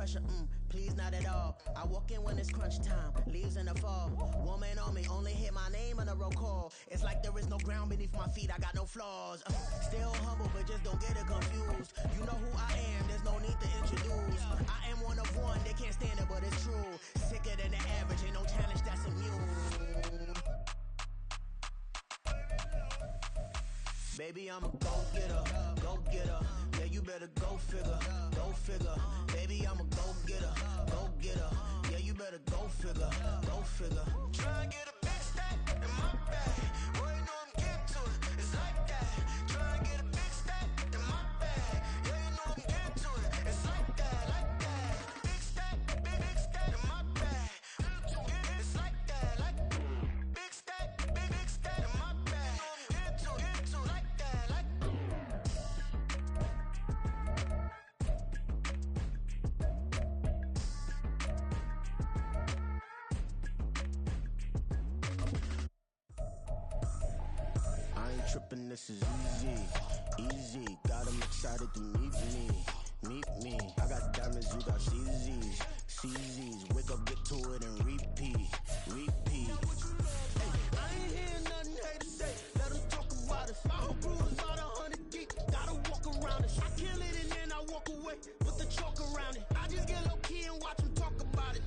pressure, please not at all. I walk in when it's crunch time, leaves in the fall. Woman on me, only hit my name on a roll call. It's like there is no ground beneath my feet, I got no flaws. Still humble, but just don't get it confused. You know who I am, there's no need to introduce. I am one of one, they can't stand it, but it's true. Sicker than the average, ain't no challenge that's immune. Baby, I'm a go-getter, go-getter. Yeah, you better go figure, go figure. Baby, I'm a go-getter, go-getter. Yeah, you better go figure, go figure. Try and get a big stack in my bag. Boy, you know I'm getting to it, it's like that. Try and get a big stack in my bag. Yeah, you know I'm getting to it, it's like that, like that. Big stack in my bag. It's like that, like big stack in my bag. Get to it, like that, like. I ain't tripping, this is easy, easy. Got 'em excited to meet me. I got diamonds, you got CZs. Wake up, get to it, and repeat. Hey, I ain't hearing nothing haters say. Let 'em talk about us. My whole crew is about 100 deep. Gotta walk around it. I kill it and then I walk away. Put the chalk around it. I just get low key and watch 'em talk about it.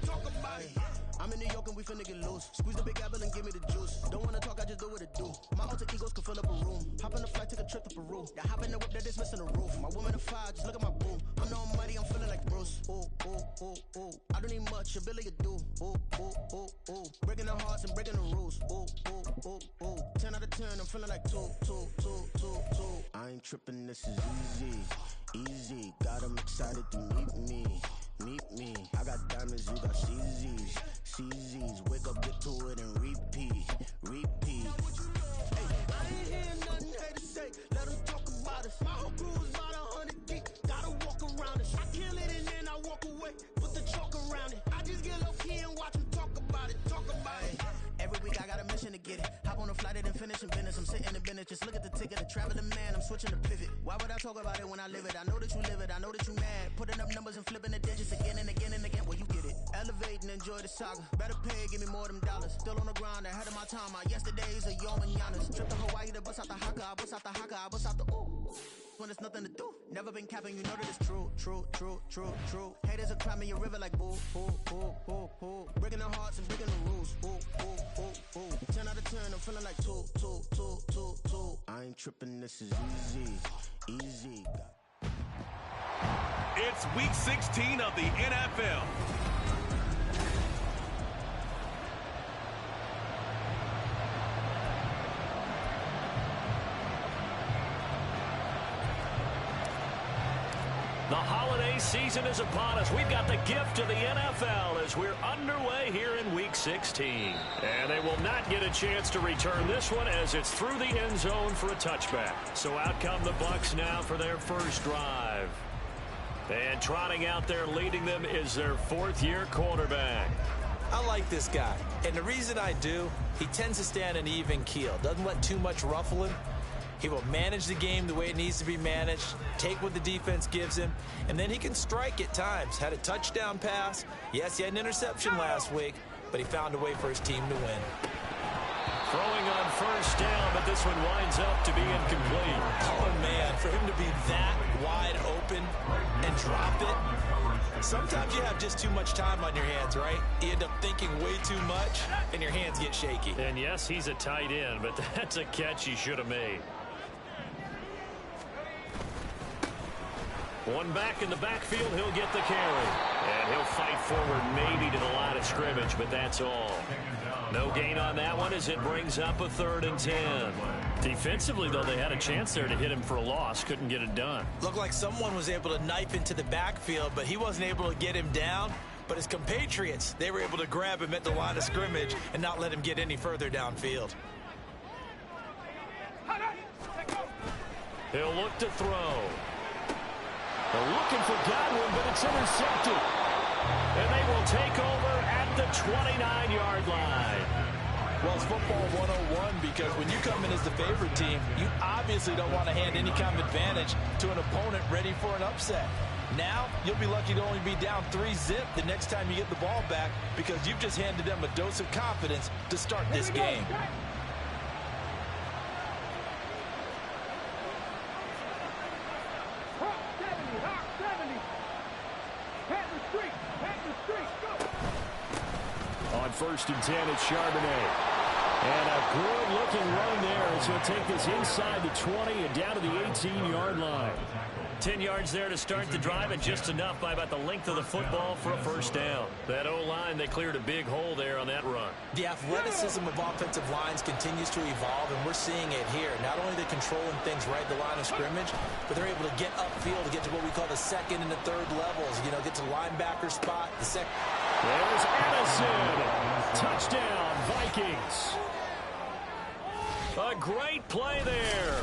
I'm in New York and we finna get loose. Squeeze the big apple and give me the juice. Don't wanna talk, I just do what it do. My alter egos can fill up a room. Hop in the flight, take a trip to Peru. Yeah, hop in the whip that is missing the roof. My woman a fire, just look at my boo. I'm the almighty, I'm feeling like Bruce. Ooh. I don't need much, ability to do. Ooh. Breaking the hearts and breaking the rules. Ooh. 10 out of 10, I'm feeling like two. I ain't tripping, this is easy. Got 'em excited to meet me. I got diamonds, you got CZs. Wake up, get to it, and repeat. Hey, I ain't hearing nothing haters say. Let 'em talk about us. My whole crew is about 100 deep. Gotta walk around it. I kill it and then I walk away. Put the chalk around it. I just get low key and watch 'em talk about it. Every week I got a mission to get it. Hop on a flight and finish in business. I'm sitting in business, just look at the ticket. A traveling man, I'm switching to pivot. Why would I talk about it when I live it? I know that you live it, I know that you mad. Putting up numbers and flipping the digits again and again. Well, you get it. Elevate and enjoy the saga. Better pay, give me more of them dollars. Still on the grind, ahead of my time. My yesterdays are yo and Giannis. Trip to Hawaii to bust out the haka. I bust out the ooh. When there's nothing to do. Never been capping, you know that it's true. Haters are climbing your river like boo. Breaking their hearts and breaking the rules. Ooh. 10 out of 10, I'm feeling like two. I ain't tripping, this is easy. It's week 16 of the NFL. The holiday season is upon us. We've got the gift of the NFL as we're underway here in Week 16. And they will not get a chance to return this one as it's through the end zone for a touchback. So out come the Bucs now for their first drive. And trotting out there leading them is their fourth-year quarterback. I like this guy. And the reason I do, he tends to stand an even keel. Doesn't let too much ruffle him. He will manage the game the way it needs to be managed, take what the defense gives him, and then he can strike at times. Had a touchdown pass. Yes, he had an interception last week, but he found a way for his team to win. Throwing on first down, but this one winds up to be incomplete. Oh, man, for him to be that wide open and drop it. Sometimes you have just too much time on your hands, right? You end up thinking way too much, and your hands get shaky. And yes, he's a tight end, but that's a catch he should have made. One back in the backfield, he'll get the carry. And he'll fight forward maybe to the line of scrimmage, but that's all. No gain on that one as it brings up a 3rd and 10. Defensively, though, they had a chance there to hit him for a loss. Couldn't get it done. Looked like someone was able to knife into the backfield, but he wasn't able to get him down. But his compatriots, they were able to grab him at the line of scrimmage and not let him get any further downfield. He'll look to throw. They're looking for Godwin, but it's intercepted. And they will take over at the 29-yard line. Well, it's football 101 because when you come in as the favorite team, you obviously don't want to hand any kind of advantage to an opponent ready for an upset. Now, you'll be lucky to only be down 3-zip the next time you get the ball back because you've just handed them a dose of confidence to start this game. On 1st and 10, it's Charbonnet. And a good-looking run there. So he'll take this inside the 20 and down to the 18-yard line. 10 yards there to start the drive, and just enough by about the length of the football for a first down. That O-line, they cleared a big hole there on that run. The athleticism of offensive lines continues to evolve, and we're seeing it here. Not only are they controlling things right at the line of scrimmage, but they're able to get upfield to get to what we call the second and the third levels. You know, get to the linebacker spot. There's Addison. Touchdown, Vikings. A great play there.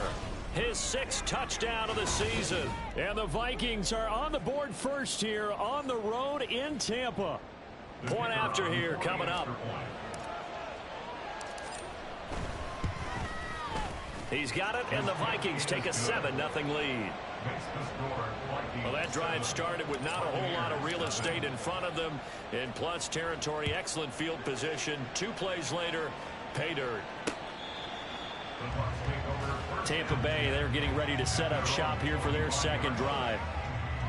His 6th touchdown of the season. And the Vikings are on the board first here on the road in Tampa. Point after here coming up. He's got it, and the Vikings take a 7-0 lead. Well, that drive started with not a whole lot of real estate in front of them. In plus territory, excellent field position. 2 plays later, pay dirt. Tampa Bay, they're getting ready to set up shop here for their second drive.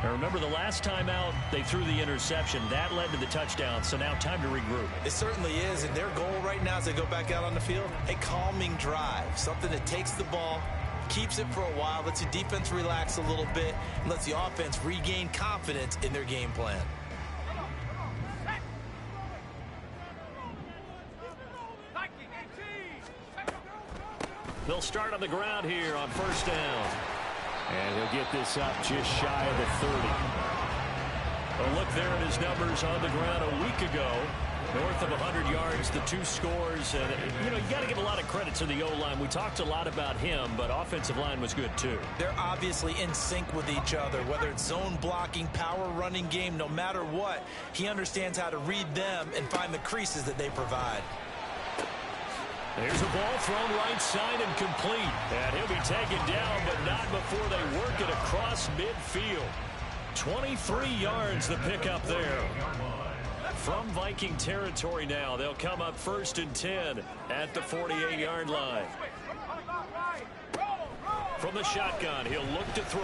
Now remember, the last time out, they threw the interception. That led to the touchdown, so now time to regroup. It certainly is, and their goal right now as they go back out on the field, a calming drive. Something that takes the ball, keeps it for a while, lets the defense relax a little bit, and lets the offense regain confidence in their game plan. They'll start on the ground here on first down. And he'll get this up just shy of the 30. A look there at his numbers on the ground a week ago. North of 100 yards, the 2 scores. And, you know, you got to give a lot of credit to the O-line. We talked a lot about him, but offensive line was good too. They're obviously in sync with each other, whether it's zone blocking, power running game, no matter what. He understands how to read them and find the creases that they provide. There's a ball thrown right side and complete. And he'll be taken down, but not before they work it across midfield. 23 yards the pickup there. From Viking territory now, they'll come up 1st and 10 at the 48-yard line. From the shotgun, he'll look to throw.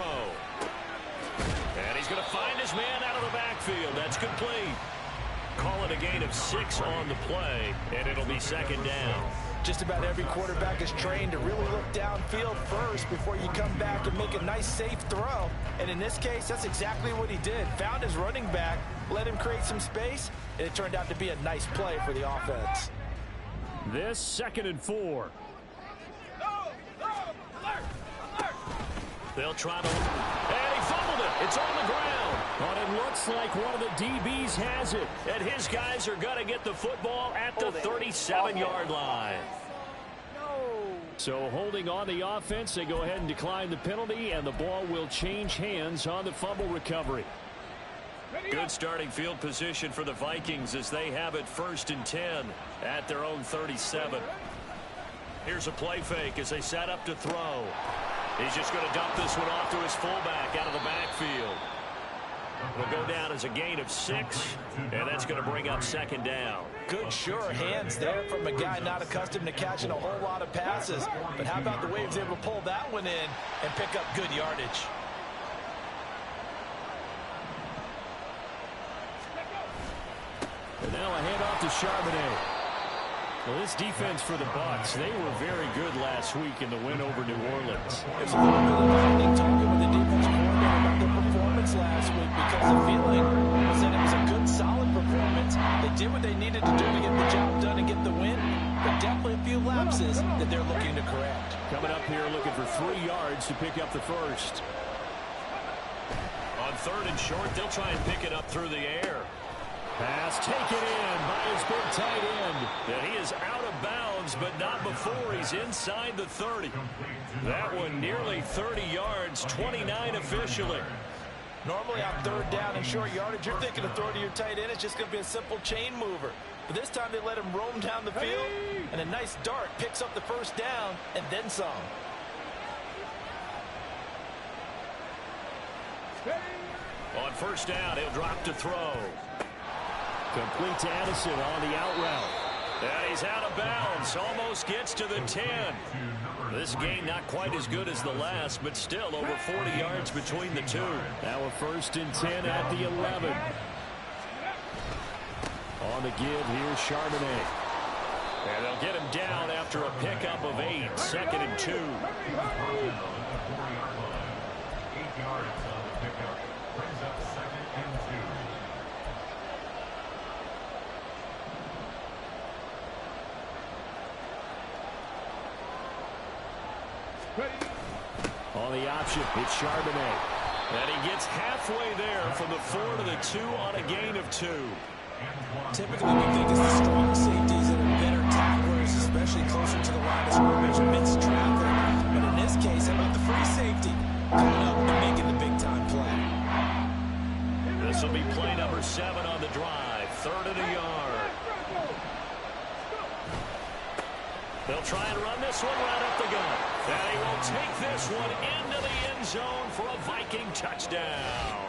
And he's going to find his man out of the backfield. That's complete. Call it a gain of 6 on the play, and it'll be 2nd down. Just about every quarterback is trained to really look downfield first before you come back and make a nice, safe throw. And in this case, that's exactly what he did. Found his running back, let him create some space, and it turned out to be a nice play for the offense. This 2nd and 4. They'll try to... And he fumbled it. It's on the ground. But it looks like one of the DBs has it. And his guys are going to get the football at the 37-yard line. So holding on the offense, they go ahead and decline the penalty, and the ball will change hands on the fumble recovery. Good starting field position for the Vikings as they have it 1st and 10 at their own 37. Here's a play fake as they set up to throw. He's just going to dump this one off to his fullback out of the backfield. Will go down as a gain of 6, and that's going to bring up 2nd down. Good, sure hands there from a guy not accustomed to catching a whole lot of passes. But how about the way he was able to pull that one in and pick up good yardage? And now a handoff to Charbonnet. Well, this defense for the Bucs, they were very good last week in the win over New Orleans. There's a little bit of lightning talking with the defense coordinator about their performance last week because the feeling was that it was a good, solid performance. They did what they needed to do to get the job done and get the win, but definitely a few lapses that they're looking to correct. Coming up here looking for 3 yards to pick up the first. On 3rd and short, they'll try and pick it up through the air. Pass taken in by his big tight end. And he is out of bounds, but not before he's inside the 30. That one nearly 30 yards, 29 officially. Normally on 3rd down and short yardage, you're thinking of throwing to your tight end. It's just going to be a simple chain mover. But this time they let him roam down the field, and a nice dart picks up the 1st down and then some. On first down, he'll drop to throw. Complete to Addison on the out route. And he's out of bounds. Almost gets to the 10. This gain not quite as good as the last, but still over 40 yards between the two. Now a 1st and 10 at the 11. On the give, here's Charbonnet. And they'll get him down after a pickup of 8. 2nd and 2. 8 yards on the pickup. Brings up 2nd and 2. On the option, it's Charbonnet. And he gets halfway there from the 4 to the 2 on a gain of 2. Typically, we think it's the strong safeties that are better tacklers, especially closer to the line of scrimmage amidst traffic. But in this case, how about the free safety coming up and making the big-time play? This will be play number 7 on the drive. 3rd and a yard. They'll try and run this one right up the gut. And he will take this one into the end zone for a Viking touchdown.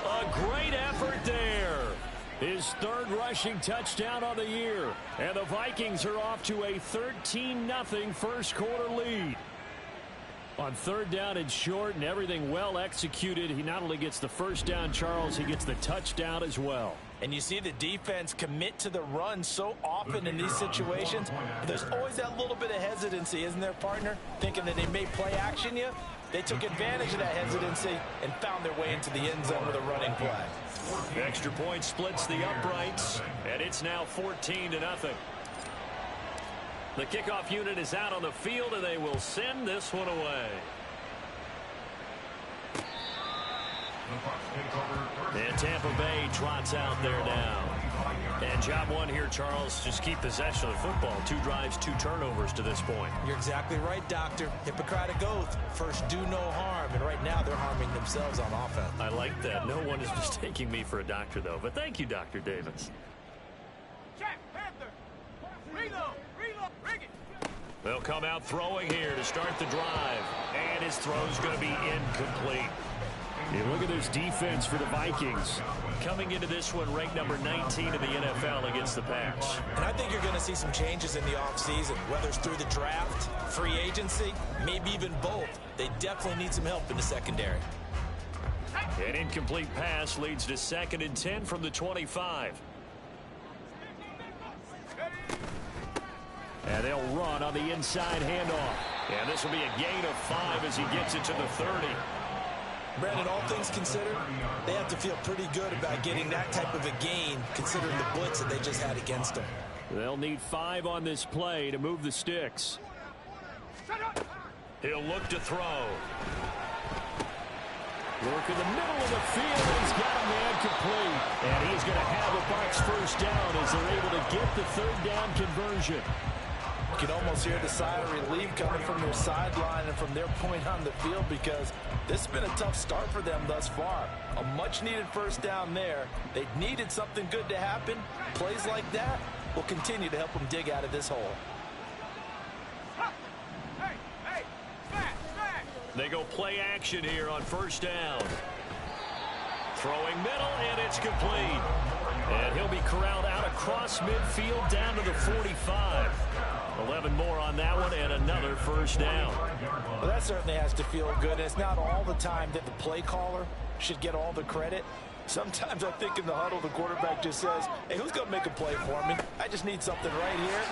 A great effort there. His 3rd rushing touchdown of the year. And the Vikings are off to a 13-0 first quarter lead. On 3rd down and short and everything well executed, he not only gets the first down, Charles, he gets the touchdown as well. And you see the defense commit to the run so often in these situations. But there's always that little bit of hesitancy, isn't there, partner? Thinking that they may play action you. They took advantage of that hesitancy and found their way into the end zone with a running play. The extra point splits the uprights, and it's now 14-0. The kickoff unit is out on the field, and they will send this one away. And Tampa Bay trots out there now. And job one here, Charles, just keep possession of the football. 2 drives, 2 turnovers to this point. You're exactly right, Doctor. Hippocratic oath. First, do no harm. And right now, they're harming themselves on offense. I like that. No one is mistaking me for a doctor, though. But thank you, Dr. Davis. Check, Panther. Reload, rig it. They'll come out throwing here to start the drive. And his throw's going to be incomplete. You look at this defense for the Vikings. Coming into this one, ranked number 19 in the NFL against the pass. And I think you're going to see some changes in the offseason, whether it's through the draft, free agency, maybe even both. They definitely need some help in the secondary. An incomplete pass leads to 2nd and 10 from the 25. And they'll run on the inside handoff. And this will be a gain of 5 as he gets it to the 30. Brandon, all things considered, they have to feel pretty good about getting that type of a gain, considering the blitz that they just had against them. They'll need 5 on this play to move the sticks. He'll look to throw. Work in the middle of the field. He's got a man complete. And he's going to have a Bucs first down as they're able to get the 3rd down conversion. You can almost hear the sigh of relief coming from their sideline and from their point on the field, because this has been a tough start for them thus far. A much-needed first down there. They needed something good to happen. Plays like that will continue to help them dig out of this hole. Hey, back. They go play action here on first down. Throwing middle, and it's complete. And he'll be corralled out across midfield down to the 45. 11 more on that one, and another first down. Well, that certainly has to feel good. And it's not all the time that the play caller should get all the credit. Sometimes I think in the huddle, the quarterback just says, hey, who's going to make a play for me? I just need something right here.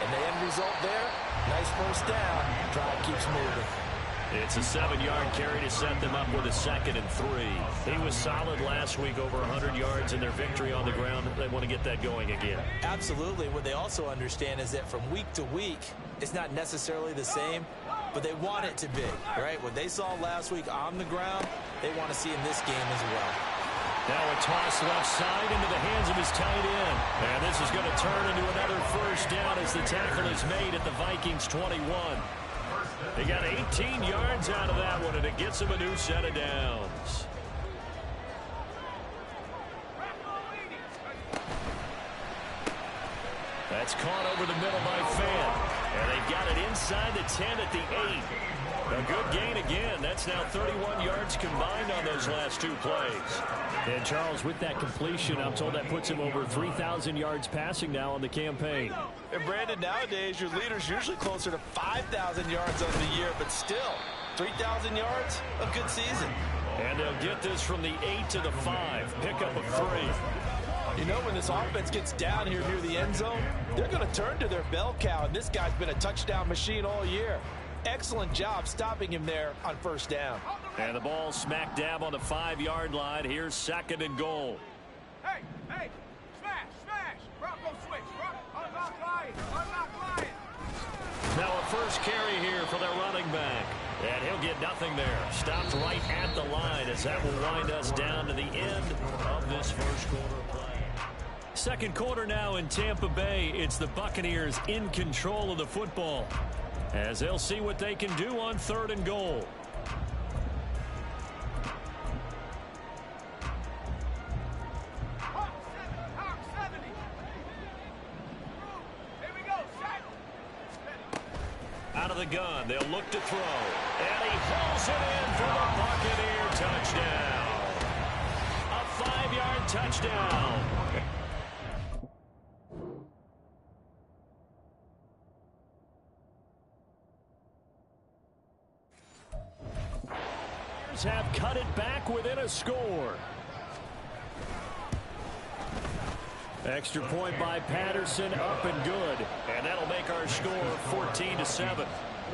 And the end result there, nice first down. Drive keeps moving. It's a 7-yard carry to set them up with a 2nd and 3. He was solid last week, over 100 yards in their victory on the ground. They want to get that going again. Absolutely. What they also understand is that from week to week, it's not necessarily the same, but they want it to be, right? What they saw last week on the ground, they want to see in this game as well. Now a toss left side into the hands of his tight end. And this is going to turn into another first down as the tackle is made at the Vikings 21. They got 18 yards out of that one, and it gets them a new set of downs. That's caught over the middle by Fan. And they've got it inside the 10 at the 8. A good gain again. That's now 31 yards combined on those last two plays. And Charles, with that completion, I'm told that puts him over 3,000 yards passing now on the campaign. And Brandon, nowadays your leader's usually closer to 5,000 yards on the year, but still 3,000 yards, a good season. And they'll get this from the 8 to the 5. Pick up a 3. You know, when this offense gets down here near the end zone, they're going to turn to their bell cow, and this guy's been a touchdown machine all year. Excellent job stopping him there on first down. And the ball smack dab on the 5-yard line. Here's 2nd and goal. Hey, hey, smash, smash. Bronco switch. Unlock line. Unlock line. Now a first carry here for their running back. And he'll get nothing there. Stopped right at the line as that will wind us down to the end of this first quarter play. Second quarter now in Tampa Bay. It's the Buccaneers in control of the football, as they'll see what they can do on 3rd and goal. Hawk 70. Here we go. Set. Out of the gun, they'll look to throw. And he hauls it in for the Buccaneer touchdown. A 5-yard touchdown. Have cut it back within a score. Extra point by Patterson, up and good. And that'll make our score 14-7.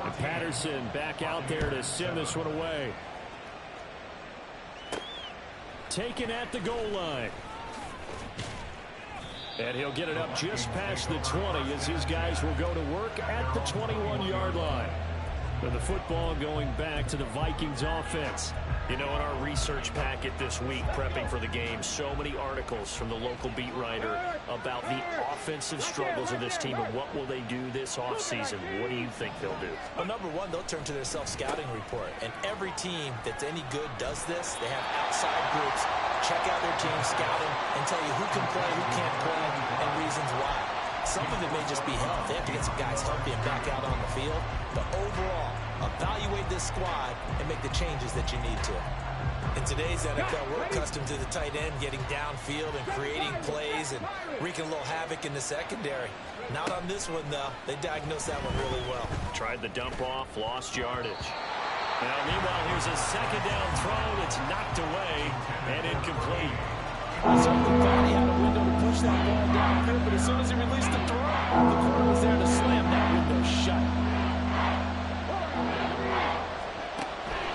And Patterson back out there to send this one away. Taken at the goal line. And he'll get it up just past the 20 as his guys will go to work at the 21-yard line. With the football going back to the Vikings offense. You know, in our research packet this week, prepping for the game, so many articles from the local beat writer about the offensive struggles of this team and what will they do this offseason. What do you think they'll do? Well, number one, they'll turn to their self-scouting report. And every team that's any good does this. They have outside groups, check out their team scouting, and tell you who can play, who can't play, and reasons why. Some of it may just be health. They have to get some guys healthy and back out on the field. But overall, evaluate this squad and make the changes that you need to. In today's NFL, we're accustomed to the tight end getting downfield and creating plays and wreaking a little havoc in the secondary. Not on this one, though. They diagnosed that one really well. Tried the dump off, lost yardage. Now, meanwhile, here's a 2nd down throw that's knocked away and incomplete. He certainly thought he had a window to push that ball downfield, but as soon as he released the throw, the corner was there to slam that window shut.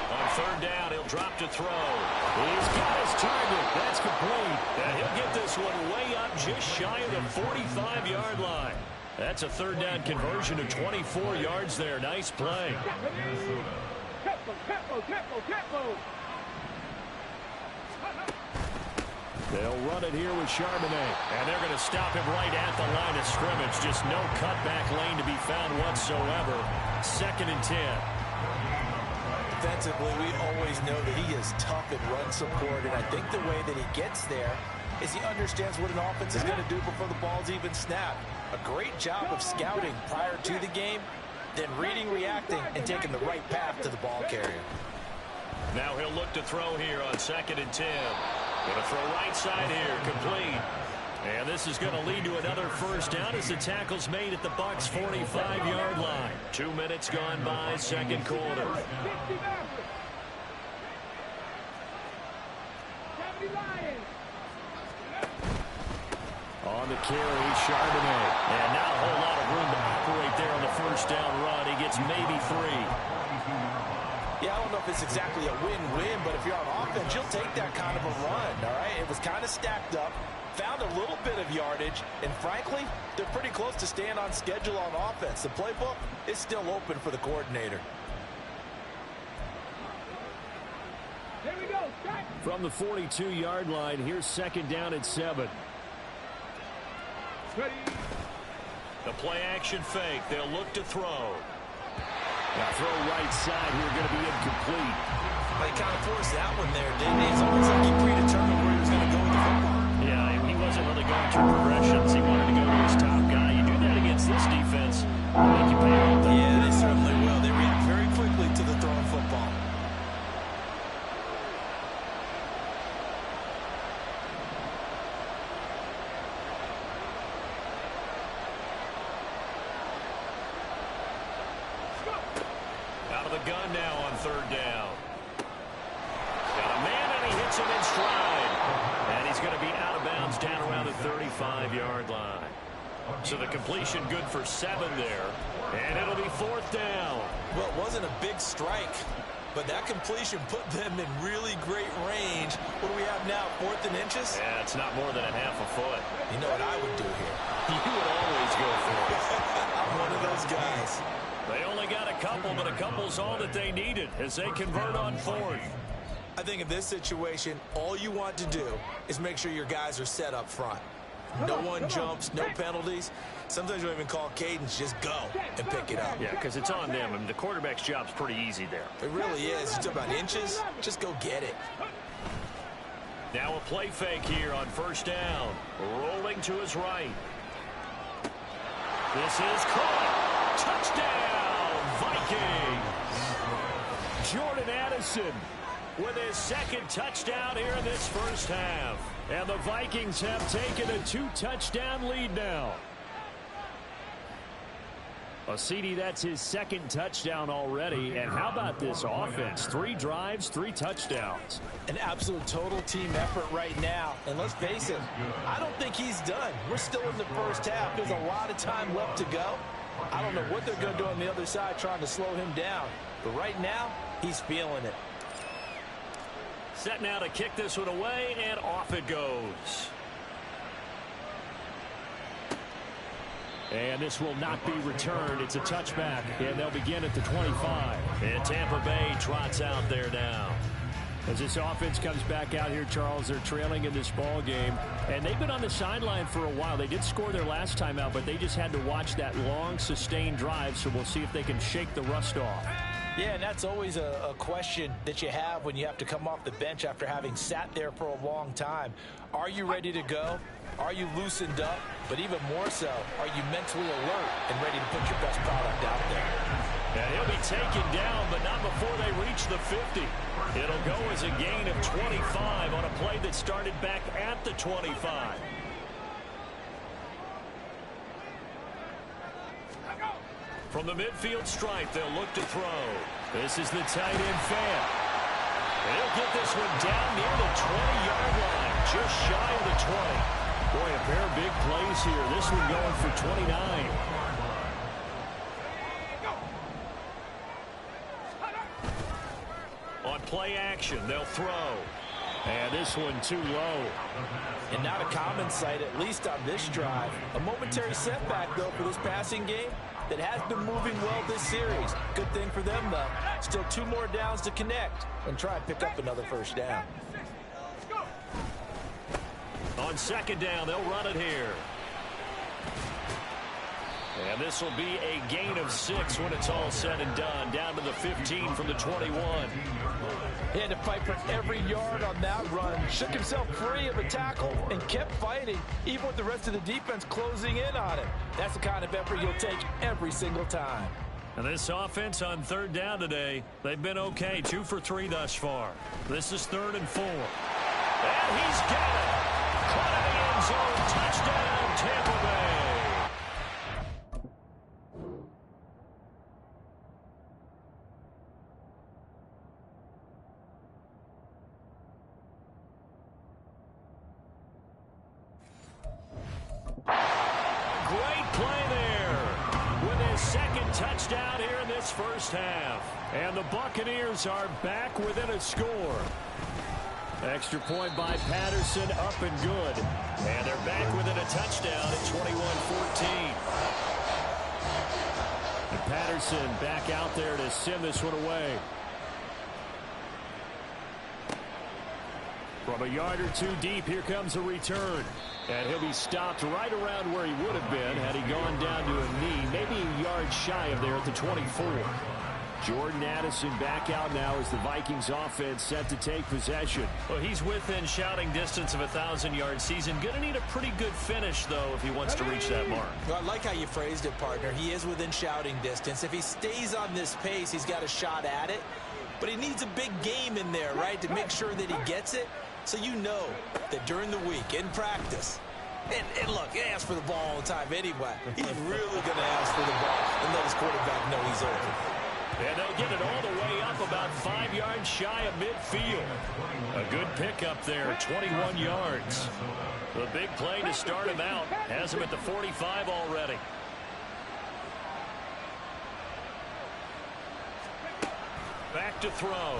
On 3rd down, he'll drop to throw. He's got his target. That's complete. And he'll get this one way up just shy of the 45-yard line. That's a 3rd down conversion of 24 yards there. Nice play. They'll run it here with Charbonnet. And they're going to stop him right at the line of scrimmage. Just no cutback lane to be found whatsoever. 2nd and 10. Defensively, we always know that he is tough in run support, and I think the way that he gets there is he understands what an offense is going to do before the ball's even snapped. A great job of scouting prior to the game, then reading, reacting, and taking the right path to the ball carrier. Now he'll look to throw here on 2nd and 10. Going to throw right side here, complete. And this is going to lead to another first down as the tackle's made at the Bucs' 45-yard line. 2 minutes gone by, 2nd quarter. On the carry, Charbonnet. And not a whole lot of room to operate there on the first down run. He gets maybe 3. Yeah, I don't know if it's exactly a win-win, but if you're on offense, you'll take that kind of a run, all right? It was kind of stacked up, found a little bit of yardage, and frankly, they're pretty close to staying on schedule on offense. The playbook is still open for the coordinator. Here we go. From the 42-yard line, here's 2nd down at 7. Ready. The play action fake. They'll look to throw. Now throw right side here, going to be incomplete. They kind of forced that one there, didn't he? It's almost like he predetermined where he was going to go with the football. Yeah, he wasn't really going through progressions. He wanted to go to his top guy. You do that against this defense, Make you pay off there. Yeah, they certainly will. They react very quickly to the throwing football. Out of the gun now on third down. Got a man, and he hits him in stride. And he's going to be out of bounds down around the 35-yard line. So the completion good for 7 there. And it'll be fourth down. Well, it wasn't a big strike, but that completion put them in really great range. What do we have now, 4th and inches? Yeah, it's not more than a half a foot. You know what I would do here? You would always go for it. I'm one of those guys. They only got a couple, but a couple's all that they needed as they convert on fourth. I think in this situation, all you want to do is make sure your guys are set up front. No one jumps, no penalties. Sometimes you don't even call cadence, just go and pick it up. Yeah, because it's on them. I mean, the quarterback's job's pretty easy there. It really is. You talk about inches, just go get it. Now a play fake here on first down. Rolling to his right. This is caught. Touchdown, Vikings. Jordan Addison with his second touchdown here in this first half. And the Vikings have taken a 2-touchdown lead now. Well, CD, that's his second touchdown already. And how about this offense? 3 drives, 3 touchdowns. An absolute total team effort right now. And let's face it, I don't think he's done. We're still in the first half. There's a lot of time left to go. I don't know what they're going to do on the other side trying to slow him down. But right now, he's feeling it. Set now to kick this one away, and off it goes. And this will not be returned. It's a touchback, and they'll begin at the 25. And Tampa Bay trots out there now. As this offense comes back out here, Charles, they're trailing in this ball game, and they've been on the sideline for a while. They did score their last time out, but they just had to watch that long, sustained drive, so we'll see if they can shake the rust off. Yeah, and that's always a question that you have when you have to come off the bench after having sat there for a long time. Are you ready to go? Are you loosened up? But even more so, are you mentally alert and ready to put your best product out there? And he'll be taken down, but not before they reach the 50. It'll go as a gain of 25 on a play that started back at the 25. From the midfield stripe, they'll look to throw. This is the tight end fan. They'll get this one down near the 20-yard line, just shy of the 20. Boy, a pair of big plays here. This one going for 29. On play action, they'll throw. And this one too low. And not a common sight, at least on this drive. A momentary setback, though, for this passing game that has been moving well this series. Good thing for them, though. Still 2 more downs to connect and try and pick up another first down. On second down, they'll run it here. And this will be a gain of 6 when it's all said and done. Down to the 15 from the 21. He had to fight for every yard on that run. Shook himself free of a tackle and kept fighting, even with the rest of the defense closing in on him. That's the kind of effort you'll take every single time. And this offense on third down today, they've been okay. 2 for 3 thus far. This is 3rd and 4. And he's got it. Caught in the end zone. Touchdown, Tampa Bay. Great play there with his second touchdown here in this first half. And the Buccaneers are back within a score. Extra point by Patterson, up and good. And they're back within a touchdown at 21-14. And Patterson back out there to send this one away. From a yard or 2 deep, here comes a return. And he'll be stopped right around where he would have been had he gone down to a knee, maybe a yard shy of there at the 24. Jordan Addison back out now as the Vikings offense set to take possession. Well, he's within shouting distance of a 1,000-yard season. Going to need a pretty good finish, though, if he wants to reach that mark. Well, I like how you phrased it, partner. He is within shouting distance. If he stays on this pace, he's got a shot at it. But he needs a big game in there, right, to make sure that he gets it. So you know that during the week, in practice, and look, he asks for the ball all the time anyway. He's really going to ask for the ball and let his quarterback know he's open. And they'll get it all the way up about 5 yards shy of midfield. A good pickup there, 21 yards. The big play to start him out. Has him at the 45 already. Back to throw.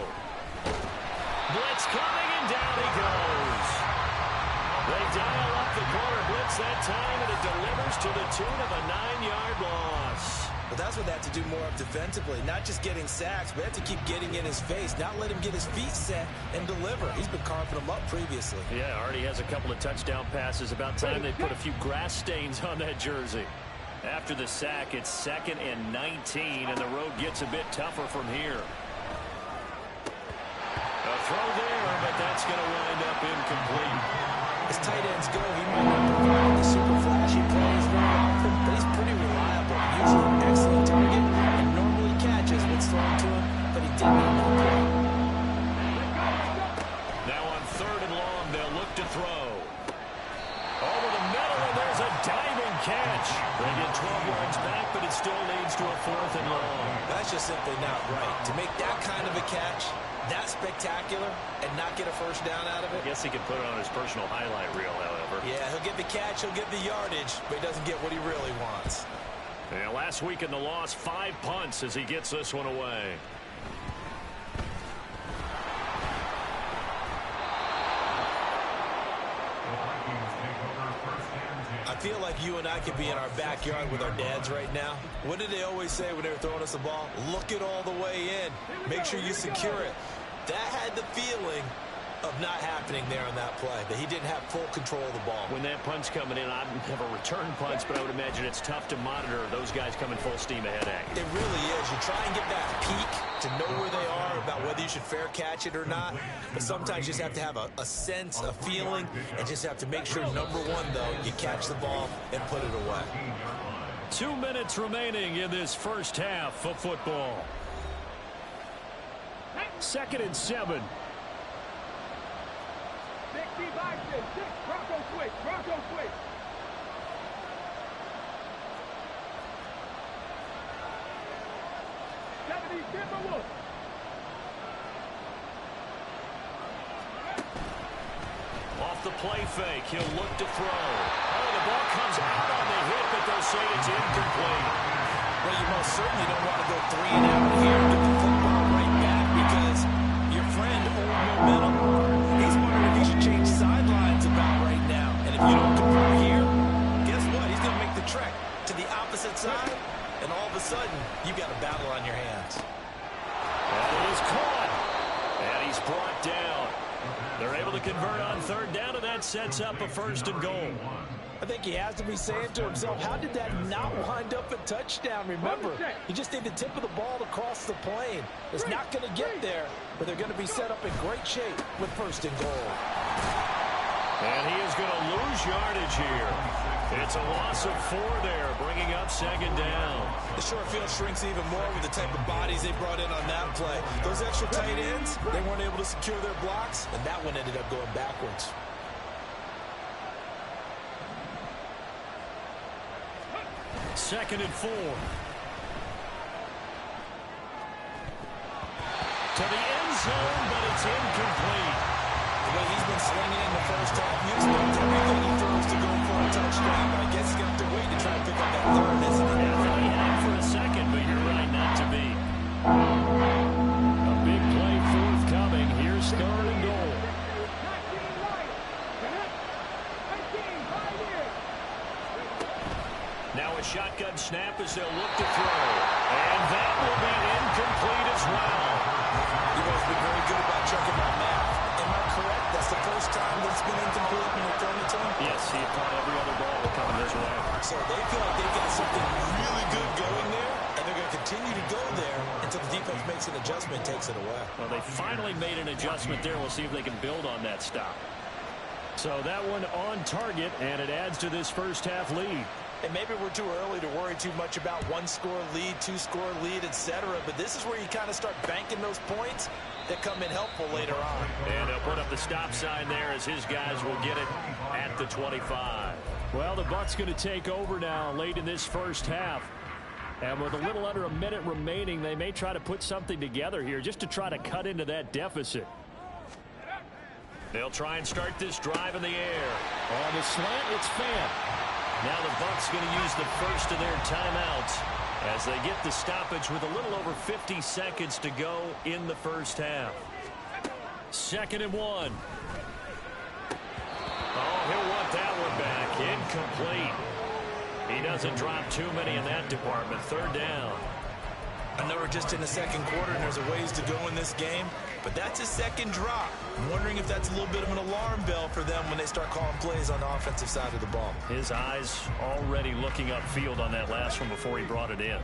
Blitz coming, and down he goes. They dial up the corner blitz that time, and it delivers to the tune of a 9-yard loss. But that's what they have to do more of defensively. Not just getting sacks, but they have to keep getting in his face. Not let him get his feet set and deliver. He's been carving them up previously. Yeah, already has a couple of touchdown passes. About time they put a few grass stains on that jersey. After the sack, it's 2nd and 19, and the road gets a bit tougher from here. A throw there, but that's going to wind up incomplete. As tight ends go, he might not provide the super flashy plays very often, but he's pretty reliable. Usually an excellent target and normally catches what's thrown to him, but he didn't on that play. Now on 3rd and long, they'll look to throw. Over the middle, and there's a diving catch. They get 12 yards back, but it still leads to a 4th and long. That's just simply not right. To make that kind of a catch, that spectacular, and not get a first down out of it. I guess he could put it on his personal highlight reel, however. Yeah, he'll get the catch, he'll get the yardage, but he doesn't get what he really wants. And last week in the loss, 5 punts as he gets this one away. I feel like you and I could be in our backyard with our dads right now. What did they always say when they were throwing us the ball? Look it all the way in. Make sure you secure it. That had the feeling of not happening there on that play, that he didn't have full control of the ball. When that punt's coming in, I never return punts, but I would imagine it's tough to monitor those guys coming full steam ahead at you. It really is. You try and get that peek to know where they are, about whether you should fair catch it or not. But sometimes you just have to have a sense, a feeling, and just have to make sure, number one, though, you catch the ball and put it away. 2 minutes remaining in this first half of football. 2nd and 7. Bronco switch, Bronco switch. Off the play fake, he'll look to throw. Oh, the ball comes out on the hit, but they'll say it's incomplete. Well, you most certainly don't want to go 3 and out here and get the football right back, because your friend, old momentum, he's wondering if he should change sidelines about right now. And if you don't convert here, guess what? He's going to make the trek to the opposite side, and all of a sudden, you've got a battle on your hands. And it is caught. And he's brought down. They're able to convert on 3rd down, and that sets up a 1st and goal. I think he has to be saying to himself, how did that not wind up a touchdown? Remember, you just need the tip of the ball to cross the plane. It's not going to get there, but they're going to be set up in great shape with 1st and goal. And he is going to lose yardage here. It's a loss of 4 there, bringing up 2nd down. The short field shrinks even more with the type of bodies they brought in on that play. Those extra tight ends, they weren't able to secure their blocks, and that one ended up going backwards. Second and 4. To the end zone, but it's incomplete. The way he's been slinging in the first half, you expect everything he throws to go for a touchdown, but I guess he's going to have to wait to try and pick up that 3rd, isn't he? Yeah, he had for a second, but you're right not to be. A big play forthcoming. Here's 3rd and goal. Now a shotgun snap as they'll look to throw. And that will be incomplete as well. You've always been very good about checking my math. Am I correct? That's the first time that it's been incomplete when they're throwing it to him? Yes, he had caught every other ball that coming his way. So they feel like they've got something really good going there, and they're going to continue to go there until the defense makes an adjustment and takes it away. Well, they finally made an adjustment there. We'll see if they can build on that stop. So that one on target, and it adds to this first half lead. And maybe we're too early to worry too much about one-score lead, two-score lead, etc. But this is where you kind of start banking those points that come in helpful later on. And he'll put up the stop sign there as his guys will get it at the 25. Well, the Bucs going to take over now late in this first half. And with a little under a minute remaining, they may try to put something together here just to try to cut into that deficit. They'll try and start this drive in the air. On the slant, it's Fan. Now the Bucs going to use the first of their timeouts as they get the stoppage with a little over 50 seconds to go in the first half. 2nd and 1. Oh, he'll want that one back. Incomplete. He doesn't drop too many in that department. 3rd down. I know we're just in the second quarter and there's a ways to go in this game, but that's his second drop. I'm wondering if that's a little bit of an alarm bell for them when they start calling plays on the offensive side of the ball. His eyes already looking upfield on that last one before he brought it in.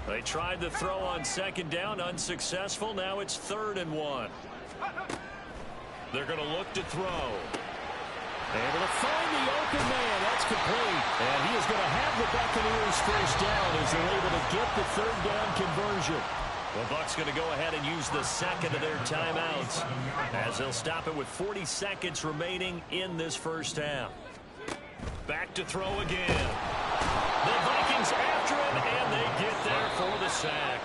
They tried to throw on 2nd down, unsuccessful. Now it's 3rd and 1. They're going to look to throw. Able to find the open man. That's complete. And he is going to have the Buccaneers first down as they're able to get the 3rd down conversion. The Bucs going to go ahead and use the second of their timeouts as they'll stop it with 40 seconds remaining in this first half. Back to throw again. The Vikings after him, and they get there for the sack.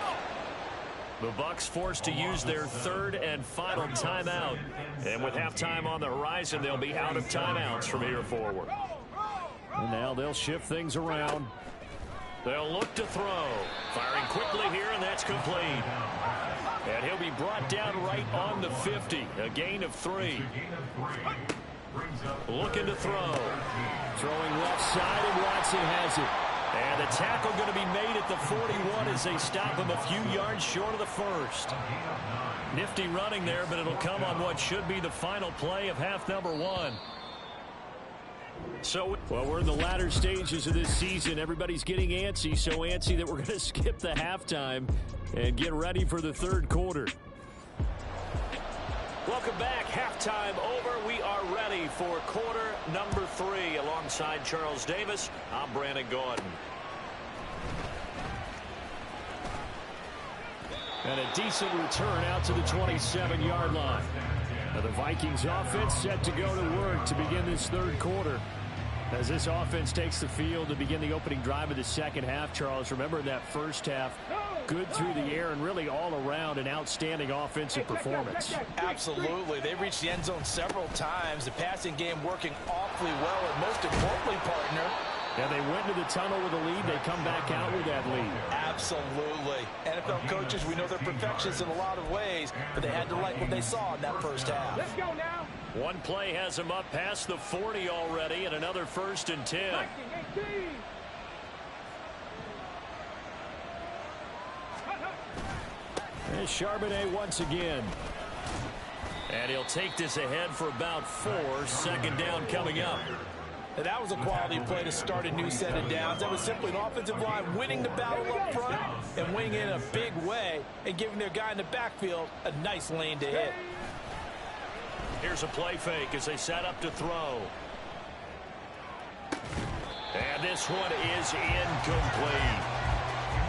The Bucs forced to use their 3rd and final timeout. And with halftime on the horizon, they'll be out of timeouts from here forward. And now they'll shift things around. They'll look to throw. Firing quickly here, and that's complete. And he'll be brought down right on the 50. A gain of 3. Looking to throw. Throwing left side, and Watson has it. And the tackle going to be made at the 41 as they stop him a few yards short of the first. Nifty running there, but it'll come on what should be the final play of half number 1. So, well, we're in the latter stages of this season. Everybody's getting antsy, so antsy that we're going to skip the halftime and get ready for the 3rd quarter. Welcome back. Halftime over. We are ready for quarter number 3. Alongside Charles Davis, I'm Brandon Gordon. And a decent return out to the 27-yard line. Now the Vikings offense set to go to work to begin this 3rd quarter. As this offense takes the field to begin the opening drive of the second half, Charles, remember in that first half, good through the air and really all around an outstanding offensive performance. Absolutely. They reached the end zone several times. The passing game working awfully well, and most importantly, partner, yeah, they went to the tunnel with a lead. They come back out with that lead. Absolutely. NFL coaches, we know they're perfectionists in a lot of ways, but they had to like what they saw in that first half. Let's go now. One play has them up past the 40 already, and another 1st and 10. And Charbonnet once again. And he'll take this ahead for about 4. 2nd down coming up. Now, that was a quality play to start a new set of downs. That was simply an offensive line winning the battle up front and winning it in a big way and giving their guy in the backfield a nice lane to hit. Here's a play fake as they set up to throw. And this one is incomplete.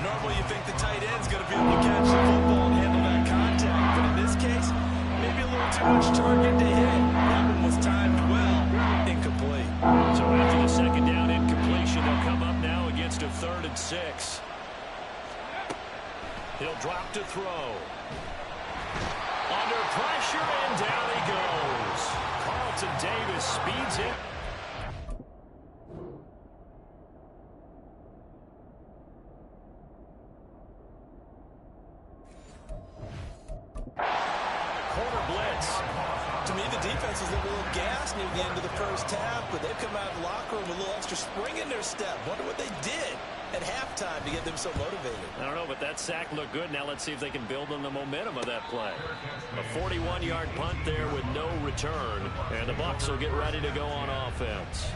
Normally you think the tight end's going to be able to catch the football and handle that contact, but in this case, maybe a little too much target to hit. That one was timed well. Incomplete. So after the 2nd down incompletion, they'll come up now against a 3rd and 6. He'll drop to throw. Under pressure, and down he goes. Carlton Davis speeds it. Corner blitz. To me, the defense is a little gassed near the end of the first half, but they've come out of the locker room with a little extra spring in their step. Wonder what they did. at halftime to get them so motivated? I don't know, but that sack looked good. Now let's see if they can build on the momentum of that play. A 41-yard punt there with no return, and the Bucs will get ready to go on offense.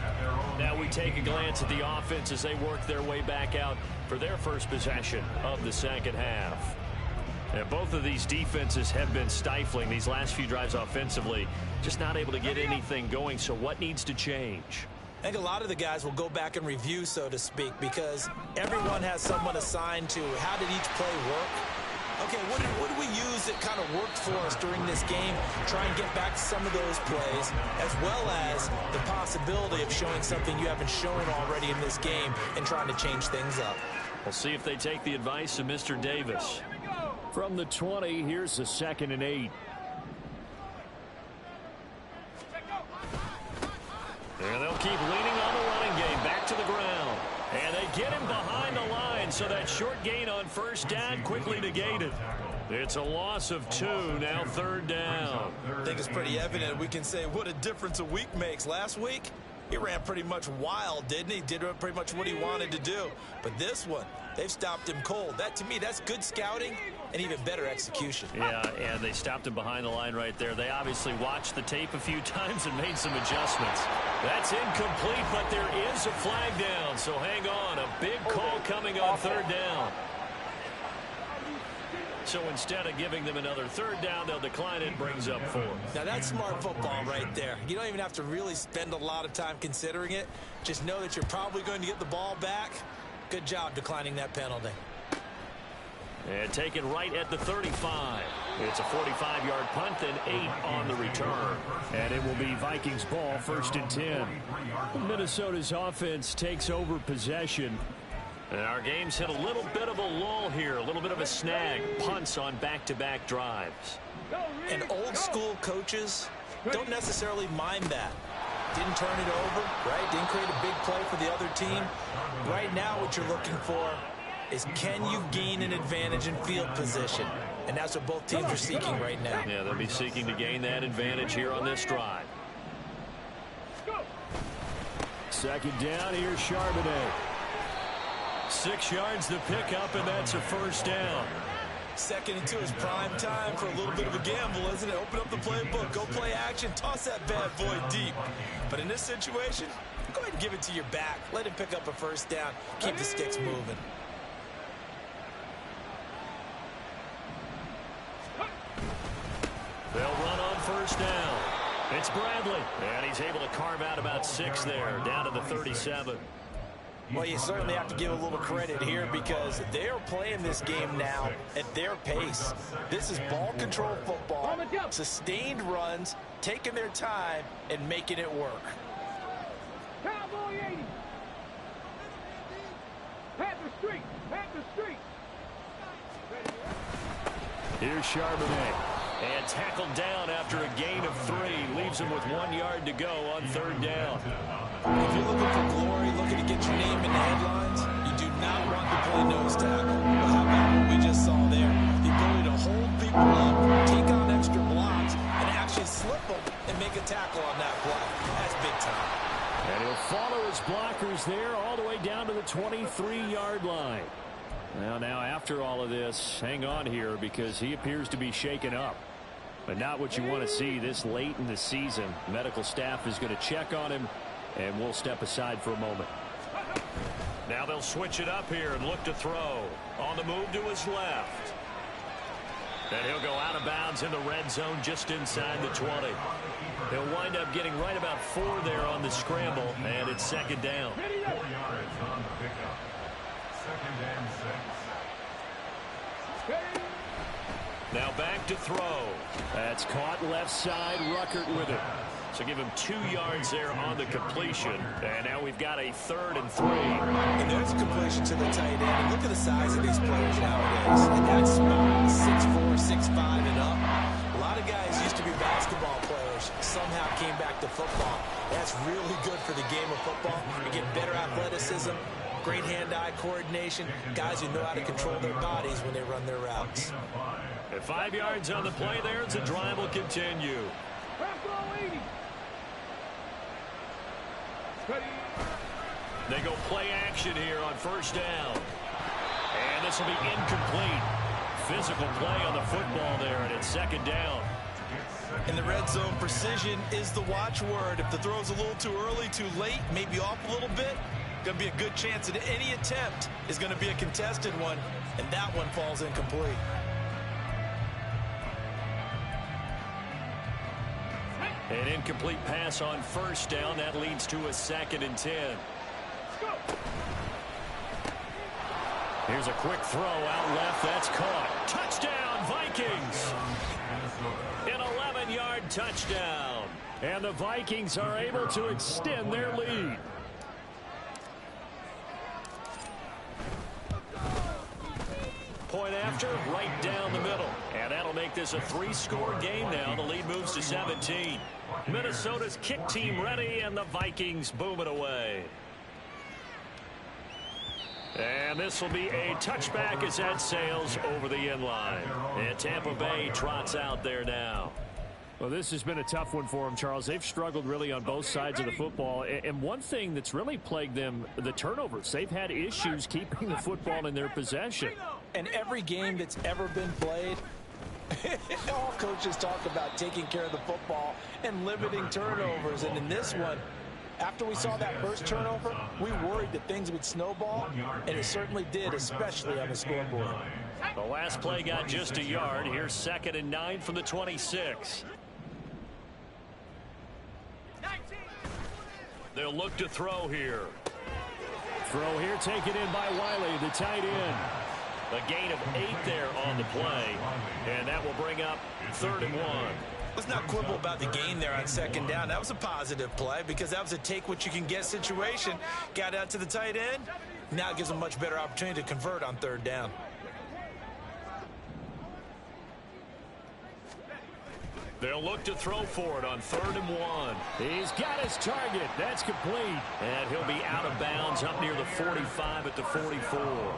Now we take a glance at the offense as they work their way back out for their first possession of the second half. And both of these defenses have been stifling these last few drives offensively, just not able to get anything going. So what needs to change? I think a lot of the guys will go back and review, so to speak, because everyone has someone assigned to how did each play work. Okay, what did we use that kind of worked for us during this game? Try and get back to some of those plays, as well as the possibility of showing something you haven't shown already in this game and trying to change things up. We'll see if they take the advice of Mr. Davis. From the 20, here's the 2nd and 8. And they'll keep leaning on the running game. Back to the ground. And they get him behind the line, so that short gain on first down quickly negated. It's a loss of 2, now 3rd down. I think it's pretty evident we can say what a difference a week makes. Last week, he ran pretty much wild, didn't he? Did pretty much what he wanted to do. But this one, they've stopped him cold. That, to me, that's good scouting and even better execution. Yeah, and they stopped him behind the line right there. They obviously watched the tape a few times and made some adjustments. That's incomplete, but there is a flag down, so hang on. A big call coming on 3rd down. So instead of giving them another 3rd down, they'll decline it, brings up 4. Now that's smart football right there. You don't even have to really spend a lot of time considering it. Just know that you're probably going to get the ball back. Good job declining that penalty. And taken right at the 35. It's a 45-yard punt and 8 on the return. And it will be Vikings ball, 1st and 10. Minnesota's offense takes over possession. And our game's hit a little bit of a lull here, a little bit of a snag. Punts on back-to-back drives. And old school coaches don't necessarily mind that. Didn't turn it over, right? Didn't create a big play for the other team. Right now what you're looking for is can you gain an advantage in field position? And that's what both teams are seeking right now. Yeah, they'll be seeking to gain that advantage here on this drive. 2nd down, here's Charbonnet. 6 yards to pick up, and that's a 1st down. 2nd and 2 is prime time for a little bit of a gamble, isn't it? Open up the playbook, go play action, toss that bad boy deep. But in this situation, go ahead and give it to your back. Let him pick up a 1st down. Keep the sticks moving. They'll run on 1st down. It's Bradley, and he's able to carve out about 6 there, down to the 37. Well, you certainly have to give a little credit here because they are playing this game now at their pace. This is ball control football, sustained runs, taking their time, and making it work. Cowboy 80. Panther Street. Panther Street. Here's Charbonnet. And tackled down after a gain of 3. Leaves him with 1 yard to go on 3rd down. If you're looking for glory, looking to get your name in the headlines, you do not want to play nose tackle. Well, how about what we just saw there? The ability to hold people up, take on extra blocks, and actually slip them and make a tackle on that play. That's big time. And he'll follow his blockers there all the way down to the 23-yard line. Well, now after all of this, hang on here because he appears to be shaken up. But not what you want to see this late in the season. Medical staff is going to check on him, and we'll step aside for a moment. Now they'll switch it up here and look to throw. On the move to his left. And he'll go out of bounds in the red zone just inside the 20. He'll wind up getting right about 4 there on the scramble, and it's 2nd down. 4 yards on the pickup. 2nd and 6. Now back to throw. That's caught left side. Ruckert with it. So give him 2 yards there on the completion. And now we've got a 3rd and 3. And there's a completion to the tight end. And look at the size of these players nowadays. And that's small, 6'4", 6'5", and up. A lot of guys used to be basketball players. Somehow came back to football. That's really good for the game of football. You get better athleticism, great hand-eye coordination, guys who know how to control their bodies when they run their routes. At 5 yards on the play there, the drive will continue. They go play action here on first down. And this will be incomplete. Physical play on the football there, and it's second down. In the red zone, precision is the watchword. If the throw's a little too early, too late, maybe off a little bit, going to be a good chance that any attempt is going to be a contested one, and that one falls incomplete. An incomplete pass on first down. That leads to a 2nd and 10. Here's a quick throw out left. That's caught. Touchdown, Vikings. An 11-yard touchdown. And the Vikings are able to extend their lead. Point after, right down the middle. And that'll make this a 3-score game now. The lead moves to 17. Minnesota's kick team ready, and the Vikings boom it away. And this will be a touchback as that sails over the end line. And Tampa Bay trots out there now. Well, this has been a tough one for them, Charles. They've struggled really on both sides of the football. And one thing that's really plagued them, the turnovers. They've had issues keeping the football in their possession. And every game that's ever been played, all coaches talk about taking care of the football and limiting turnovers. And in this one, after we saw that first turnover, we worried that things would snowball, and it certainly did, especially on the scoreboard. The last play got just a yard. Here's 2nd and 9 from the 26. They'll look to throw here. Throw here taken in by Wiley, the tight end. A gain of 8 there on the play, and that will bring up 3rd and 1. Let's not quibble about the gain there on 2nd down. That was a positive play because that was a take-what-you-can-get situation. Got out to the tight end. Now it gives them a much better opportunity to convert on 3rd down. They'll look to throw for it on 3rd and 1. He's got his target. That's complete. And he'll be out of bounds up near the 45 at the 44.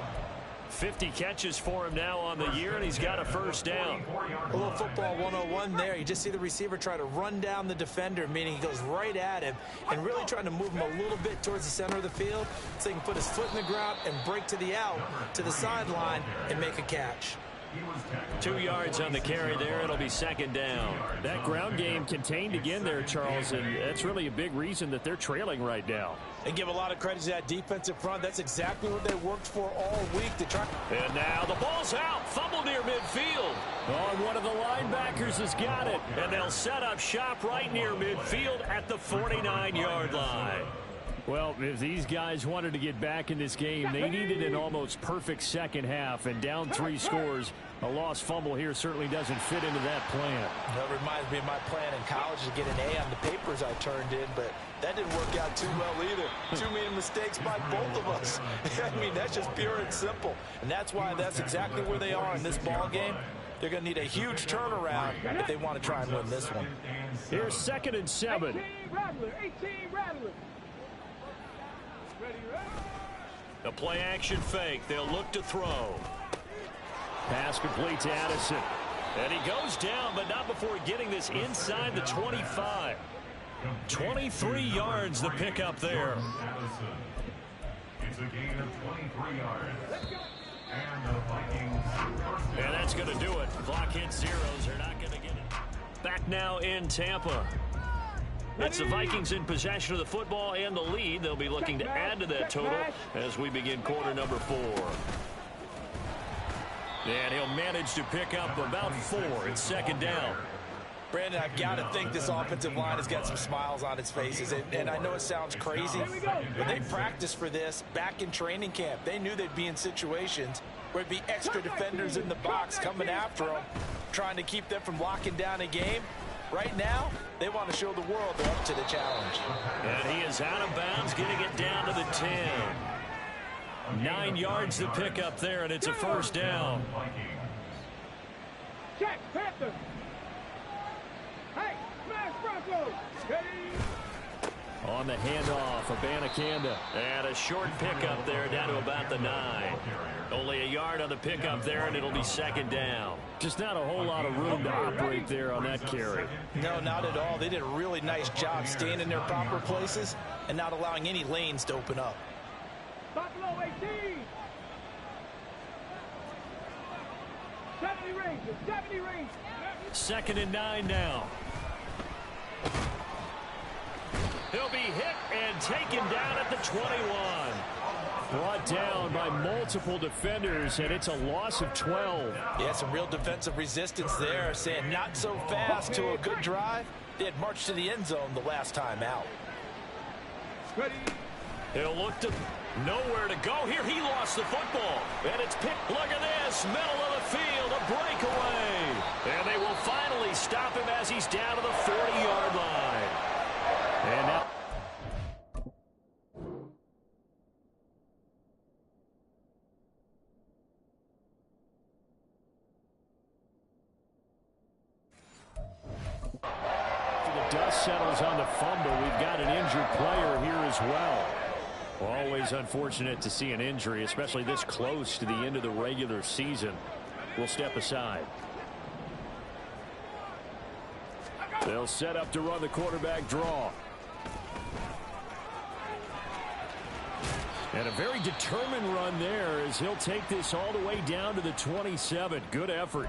50 catches for him now on the year, and he's got a first down. A little football 101 there. You just see the receiver try to run down the defender, meaning he goes right at him and really trying to move him a little bit towards the center of the field so he can put his foot in the ground and break to the out, to the sideline, and make a catch. 2 yards on the carry there. It'll be 2nd down. That ground game contained again there, Charles, and that's really a big reason that they're trailing right now. And give a lot of credit to that defensive front. That's exactly what they worked for all week to try. And now the ball's out. Fumble near midfield. Oh, and one of the linebackers has got it. And they'll set up shop right near midfield at the 49-yard line. Well, if these guys wanted to get back in this game, they needed an almost perfect second half, and down 3 scores. A lost fumble here certainly doesn't fit into that plan. That reminds me of my plan in college to get an A on the papers I turned in, but that didn't work out too well either. Too many mistakes by both of us. I mean, that's just pure and simple. And that's why that's exactly where they are in this ball game. They're going to need a huge turnaround if they want to try and win this one. Here's 2nd and 7. 18 Rattler, 18 Rattler. A play action fake. They'll look to throw. Pass complete to Addison. And he goes down, but not before getting this inside the 25. 23 yards the pickup there. It's a gain of 23 yards. And the Vikings. And that's going to do it. Clock hits zeros. They're not going to get it. Back now in Tampa. It's the Vikings in possession of the football and the lead. They'll be looking to add to that total as we begin quarter number 4. And he'll manage to pick up about 4. It's 2nd down. Brandon, I've got to think this offensive line has got some smiles on its faces. And I know it sounds crazy, but they practiced for this back in training camp. They knew they'd be in situations where there'd be extra defenders in the box coming after them, trying to keep them from locking down a game. Right now, they want to show the world they're up to the challenge. And he is out of bounds, getting it down to the 10. 9 yards to pick up there, and it's a first down. Check, Panther. Hey, smash Broncos. Ready? On the handoff, Abanikanda. And a short pickup there down to about the 9. Only a yard on the pickup there, and it'll be 2nd down. Just not a whole lot of room to operate there on that carry. No, not at all. They did a really nice job staying in their proper places and not allowing any lanes to open up. Buffalo 18. 70 range. 70 range. 2nd and 9 now. He'll be hit and taken down at the 21. Brought down by multiple defenders, and it's a loss of 12. Yeah, some real defensive resistance there, saying not so fast to a good drive. They had marched to the end zone the last time out. Ready. He'll look to nowhere to go here. He lost the football, and it's picked. Look at this, middle of the field, a breakaway. And they will finally stop him as he's down to the 40-yard line. And now the dust settles on the fumble. We've got an injured player here as well. Always unfortunate to see an injury, especially this close to the end of the regular season. We'll step aside. They'll set up to run the quarterback draw. And a very determined run there as he'll take this all the way down to the 27. Good effort.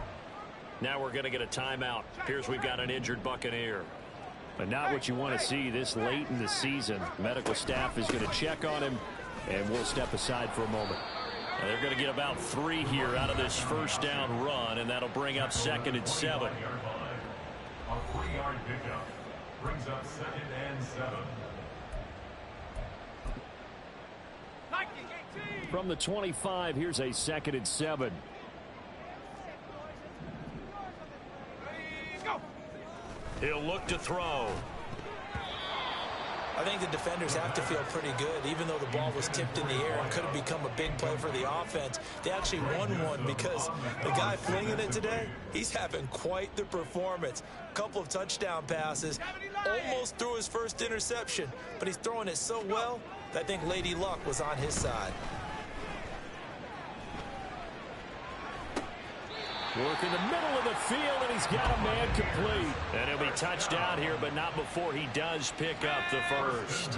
now we're going to get a timeout. Appears we've got an injured Buccaneer. But not what you want to see this late in the season. Medical staff is going to check on him, and we'll step aside for a moment. And they're going to get about 3 here out of this first down run, and that'll bring up 2nd and 7. A 3-yard pickup brings up 2nd and 7. From the 25, here's a 2nd and 7. He'll look to throw. I think the defenders have to feel pretty good. Even though the ball was tipped in the air and could have become a big play for the offense, they actually won one because the guy flinging it today, he's having quite the performance. A couple of touchdown passes, almost threw his first interception, but he's throwing it so well that I think Lady Luck was on his side. Work in the middle of the field, and he's got a man complete. And he'll be touched down here, but not before he does pick up the first.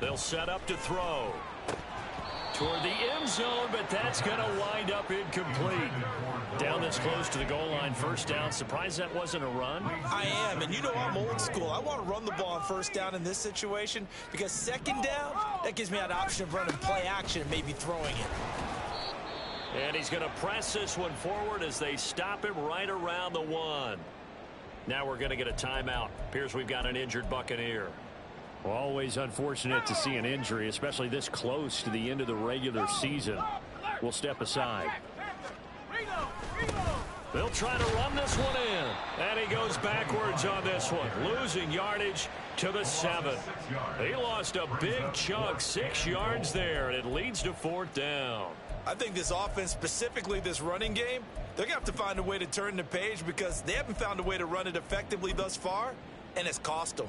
They'll set up to throw. Toward the end zone, but that's going to wind up incomplete. Down this close to the goal line, first down. Surprised that wasn't a run? I am, and you know I'm old school. I want to run the ball on first down in this situation because second down, that gives me an option of running play action and maybe throwing it. And he's going to press this one forward as they stop him right around the 1. Now we're going to get a timeout. Appears we've got an injured Buccaneer. Well, always unfortunate to see an injury, especially this close to the end of the regular season. We'll step aside. They'll try to run this one in. And he goes backwards on this one. Losing yardage to the 7. He lost a big chunk, 6 yards there, and it leads to 4th down. I think this offense, specifically this running game, they're going to have to find a way to turn the page because they haven't found a way to run it effectively thus far, and it's cost them.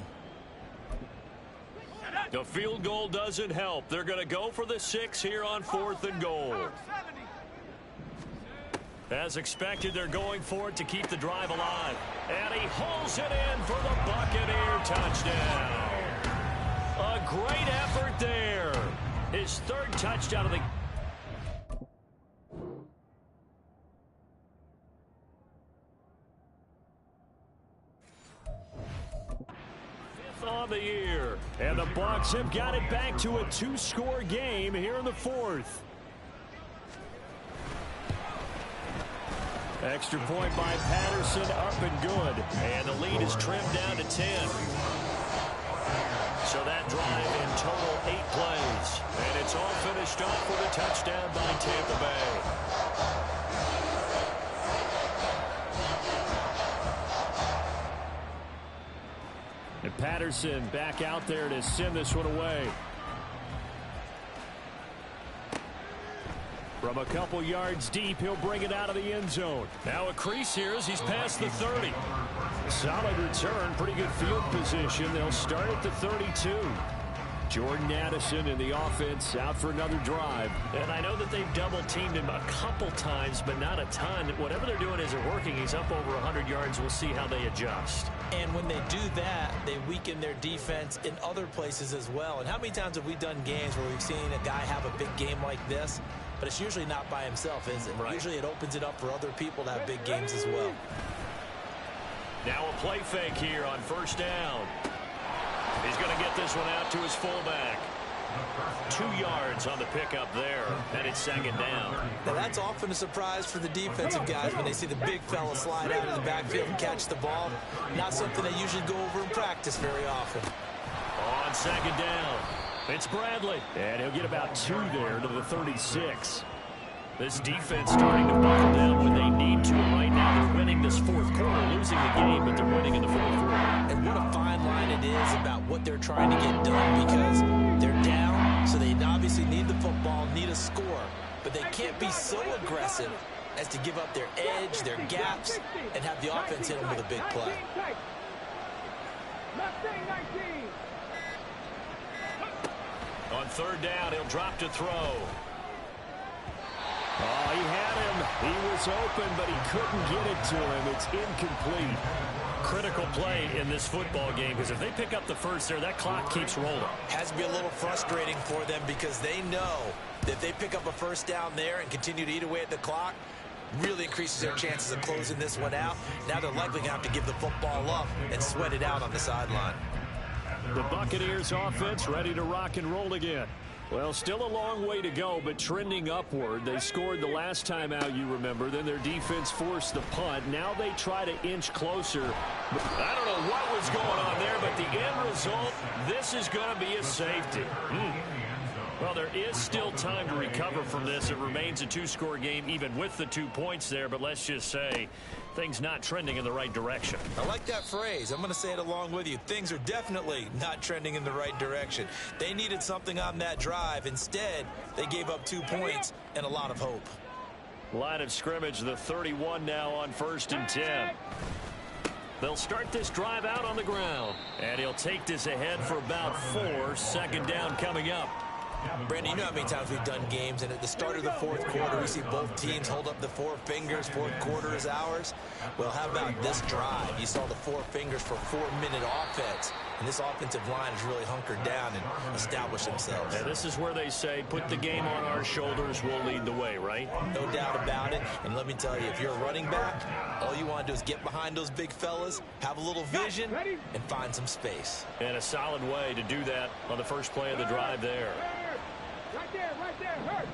The field goal doesn't help. They're going to go for the 6 here on 4th and goal. As expected, they're going for it to keep the drive alive. And he hauls it in for the Buccaneer touchdown. A great effort there. His 3rd touchdown of the on the year. And the Bucs have got it back to a 2-score game here in the 4th. Extra point by Patterson, up and good. And the lead is trimmed down to 10. So that drive in total 8 plays. And it's all finished off with a touchdown by Tampa Bay. And Patterson back out there to send this one away. From a couple yards deep, he'll bring it out of the end zone. Now a crease here as he's past the 30. Solid return, pretty good field position. They'll start at the 32. Jordan Addison in the offense out for another drive. And I know that they've double-teamed him a couple times, but not a ton. Whatever they're doing isn't working. He's up over 100 yards. We'll see how they adjust. And when they do that, they weaken their defense in other places as well. And how many times have we done games where we've seen a guy have a big game like this? But it's usually not by himself, is it? Right. Usually it opens it up for other people to have big games as well. Now a play fake here on first down. He's going to get this one out to his fullback. 2 yards on the pickup there, and it's second down. Now that's often a surprise for the defensive guys when they see the big fella slide out of the backfield and catch the ball. Not something they usually go over in practice very often. On second down, it's Bradley. And he'll get about 2 there to the 36. This defense starting to buckle down when they need to. Right now they're winning this fourth quarter, losing the game, but they're winning in the fourth quarter. And what a fine line it is about what they're trying to get done, because they're down, so they obviously need the football, need a score. But they can't be so aggressive as to give up their edge, their gaps, and have the offense hit them with a big play. On third down, he'll drop to throw. Oh, he had him. He was open, but he couldn't get it to him. It's incomplete. Critical play in this football game, because if they pick up the first there, that clock keeps rolling. Has to be a little frustrating for them, because they know that if they pick up a first down there and continue to eat away at the clock, really increases their chances of closing this one out. Now they're likely going to have to give the football up and sweat it out on the sideline. The Buccaneers offense ready to rock and roll again. Well, still a long way to go, but trending upward. They scored the last time out, you remember. Then their defense forced the punt. Now they try to inch closer. I don't know what was going on there, but the end result, this is going to be a safety. Well, there is still time to recover from this. It remains a 2-score game, even with the 2 points there. But let's just say things not trending in the right direction. I like that phrase. I'm going to say it along with you. Things are definitely not trending in the right direction. They needed something on that drive. Instead, they gave up 2 points and a lot of hope. Line of scrimmage, the 31 now on 1st and 10. They'll start this drive out on the ground. And he'll take this ahead for about 4. Second down coming up. Brandon, you know how many times we've done games, and at the start of the fourth quarter, we see both teams hold up the 4 fingers, fourth quarter is ours. Well, how about this drive? You saw the 4 fingers for 4-minute offense, and this offensive line has really hunkered down and established themselves. And this is where they say, put the game on our shoulders, we'll lead the way, right? No doubt about it, and let me tell you, if you're a running back, all you want to do is get behind those big fellas, have a little vision, and find some space. And a solid way to do that on the first play of the drive there. Right there, hurt.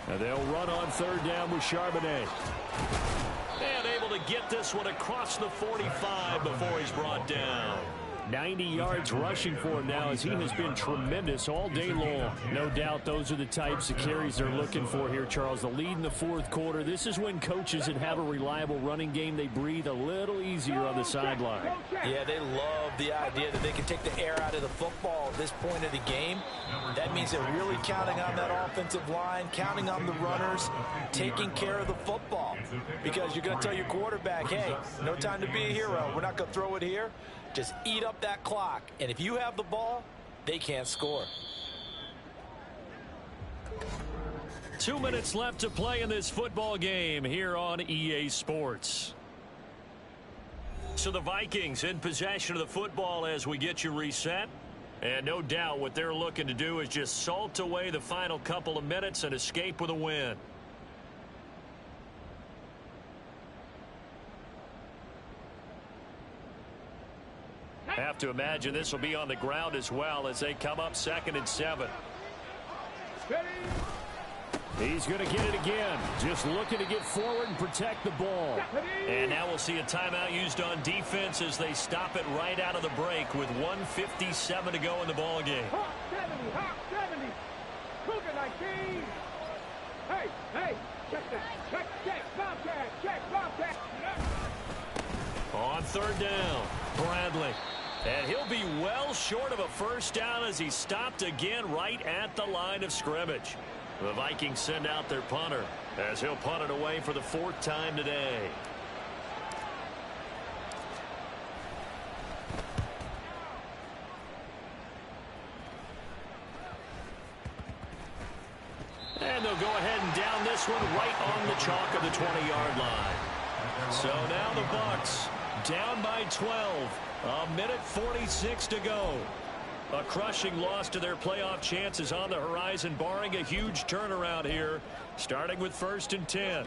And they'll run on third down with Charbonnet. And able to get this one across the 45 before he's brought down. 90 yards rushing for him now, as he has been tremendous all day long. No doubt those are the types of carries they're looking for here, Charles. The lead in the fourth quarter. This is when coaches that have a reliable running game, they breathe a little easier on the sideline. Yeah, they love the idea that they can take the air out of the football at this point of the game. That means they're really counting on that offensive line, counting on the runners, taking care of the football. Because you're going to tell your quarterback, hey, no time to be a hero. We're not going to throw it here. Just eat up that clock. And if you have the ball, they can't score. 2 minutes left to play in this football game here on EA Sports. So the Vikings in possession of the football as we get you reset. And no doubt what they're looking to do is just salt away the final couple of minutes and escape with a win. Have to imagine this will be on the ground as well as they come up 2nd and 7. He's going to get it again. Just looking to get forward and protect the ball. And now we'll see a timeout used on defense as they stop it right out of the break with 1:57 to go in the ball game. Hawk 70. Cougar 19. Hey, check that. Check, Bobcat. On third down, Bradley. And he'll be well short of a first down as he stopped again right at the line of scrimmage. The Vikings send out their punter as he'll punt it away for the 4th time today. he'll go ahead and down this one right on the chalk of the 20-yard line. So now the Bucs down by 12. A minute 46 to go. A crushing loss to their playoff chances on the horizon, barring a huge turnaround here, starting with 1st and 10.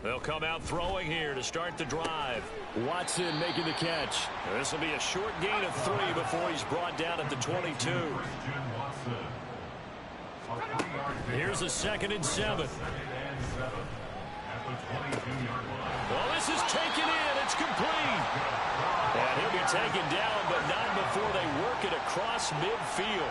They'll come out throwing here to start the drive. Watson making the catch. This will be a short gain of 3 before he's brought down at the 22. Here's a 2nd and 7. Well, this is taken in. It's complete. And he'll be taken down, but not before they work it across midfield.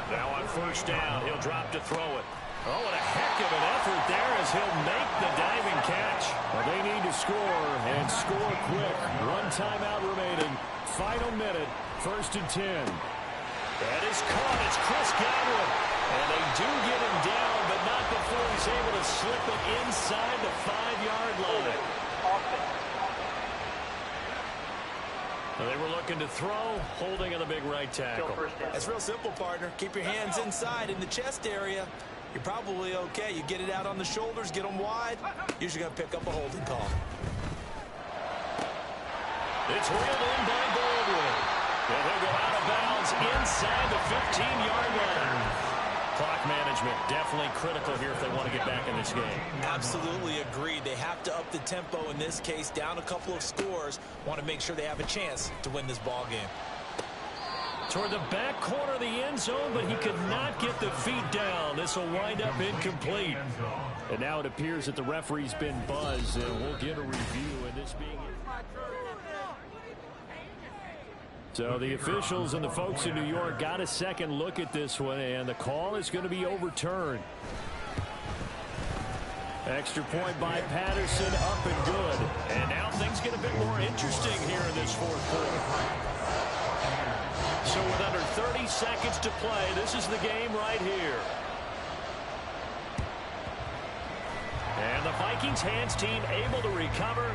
Now on 1st down, he'll drop to throw it. Oh, what a heck of an effort there as he'll make the diving catch. Well, they need to score, and score quick. 1 timeout remaining. Final minute, 1st and 10. That is caught. It's Chris Godwin. And they do get him down, but not before he's able to slip it inside the 5-yard line. Well, they were looking to throw, holding on the big right tackle. That's real simple, partner. Keep your hands inside in the chest area. You're probably okay. You get it out on the shoulders, get them wide. Usually going to pick up a holding call. It's reeled in by Baldwin. And he'll go out of bounds inside the 15-yard line. Clock management definitely critical here if they want to get back in this game. Absolutely agreed. They have to up the tempo in this case, down a couple of scores. Want to make sure they have a chance to win this ball game. Toward the back corner of the end zone, but he could not get the feet down. This will wind up incomplete. And now it appears that the referee's been buzzed, and we'll get a review of this being... So the officials and the folks in New York got a second look at this one, and the call is going to be overturned. Extra point by Patterson, up and good. And now things get a bit more interesting here in this 4th quarter. So with under 30 seconds to play, this is the game right here. And the Vikings hands team able to recover.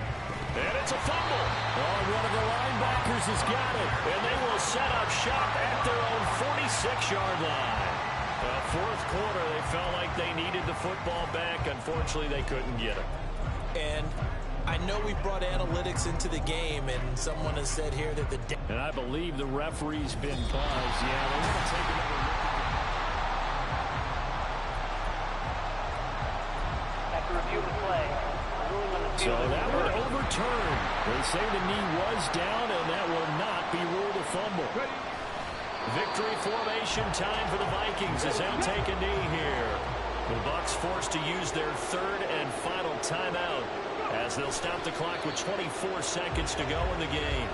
And it's a fumble. Oh, one of the linebackers has got it. And they will set up shop at their own 46-yard line. Well, 4th quarter, they felt like they needed the football back. Unfortunately, they couldn't get it. And I know we brought analytics into the game, and someone has said here that the... And I believe the referee's been buzzed. Yeah, they're going to take another look. After review of the play, so that one overturned. They say the knee was down, and that will not be ruled a fumble. Victory formation time for the Vikings as they'll take a knee here. The Bucs forced to use their 3rd and final timeout as they'll stop the clock with 24 seconds to go in the game.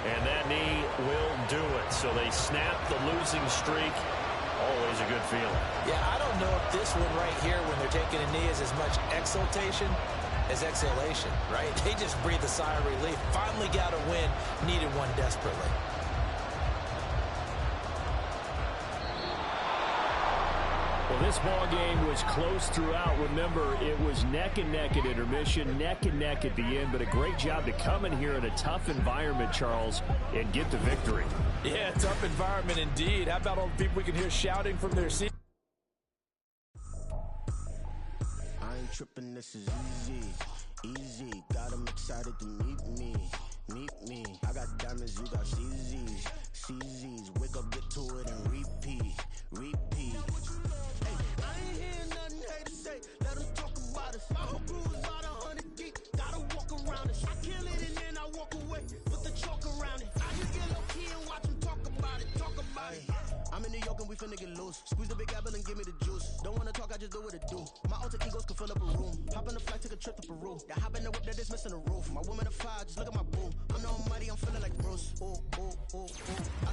And that knee will do it. So they snap the losing streak. Always a good feeling. Yeah, I don't know if this one right here when they're taking a knee is as much exultation as exhalation, right? They just breathe a sigh of relief. Finally got a win, needed one desperately. Well, this ball game was close throughout. Remember, it was neck and neck at intermission, neck and neck at the end, but a great job to come in here in a tough environment, Charles, and get the victory. Yeah, tough environment indeed. How about all the people we can hear shouting from their seats? I ain't tripping, this is easy. Got 'em excited to meet me. I got diamonds, you got CZs. Wake up, get to it, and repeat. Hey, I ain't hearing nothing haters say. Let them talk about us. My whole crew is about 100 deep. Gotta walk around it. I kill it and then I walk away with the chalk around it. I just get low key and watch them talk about it. I'm in New York and we finna get loose. Squeeze the big apple and give me the juice. Don't wanna talk, I just do what it do. My alter egos can fill up a room. Hop on the flight, take a trip to Peru. Yeah, hop in the whip that is missing the roof. My woman a fire, just look at my boo. I'm the almighty, I'm feeling like Bruce. Ooh. I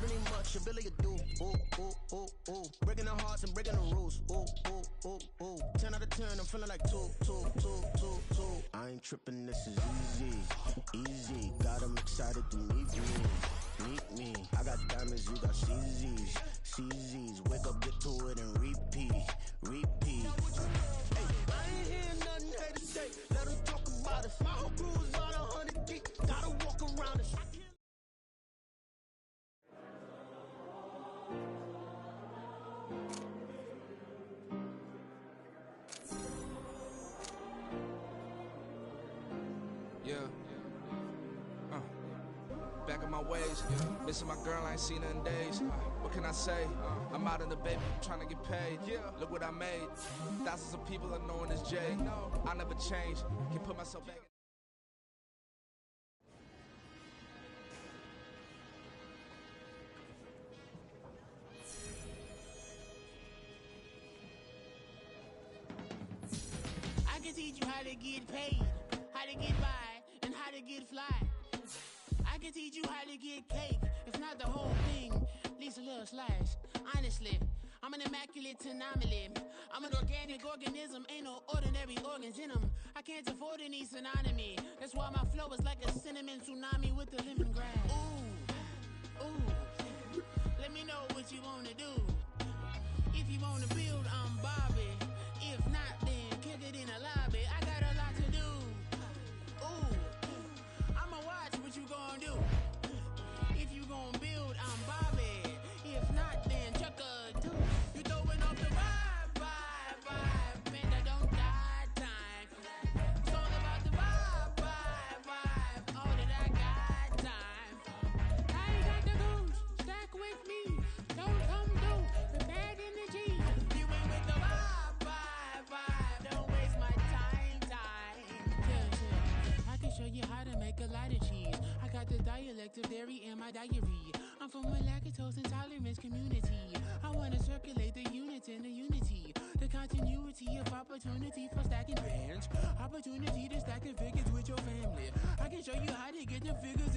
don't need much, ability to do. Ooh. Breaking the hearts and breaking the rules. Ooh. 10 out of 10, I'm feeling like two. I ain't tripping, this is easy. Got 'em excited to meet me. I got diamonds, you got CZs. Wake up, get to it, and repeat. Hey, I ain't hearing nothing haters say. Let them talk about us. My whole crew is about 100 deep. Gotta walk around us. back in my ways. Missing my girl, I ain't seen her in days. What can I say? I'm out in the baby, trying to get paid. Look what I made. Thousands of people are knowing it's Jay. I never change. Can put myself back. I can teach you how to get paid, how to get by, and how to get fly. I can teach you how to get cake, if not the whole thing, at least a little slice. Honestly, I'm an immaculate anomaly. I'm an organic organism, ain't no ordinary organs in them. I can't afford any synonymy. That's why my flow is like a cinnamon tsunami with the lemongrass. Ooh, let me know what you wanna do. If you wanna build, I'm Bobby. If not, then kick it in the lobby. I got a lot to do. Ooh, I'ma watch what you gonna do. If you gonna build, I'm Bobby. If not, then chuck a two. You throwing off the vibe. Man, I don't die time. It's all about the vibe. All that I got time. I ain't got the goose. Stack with me. Don't come through the bad energy. You ain't with the vibe. Don't waste my time. Yeah. I can show you how to make a lot of cheese. I got the dialect of dairy in my diary. I'm from a lactose intolerance community. I want to circulate the units in the unity. The continuity of opportunity for stacking bands. Opportunity to stack the figures with your family. I can show you how to get the figures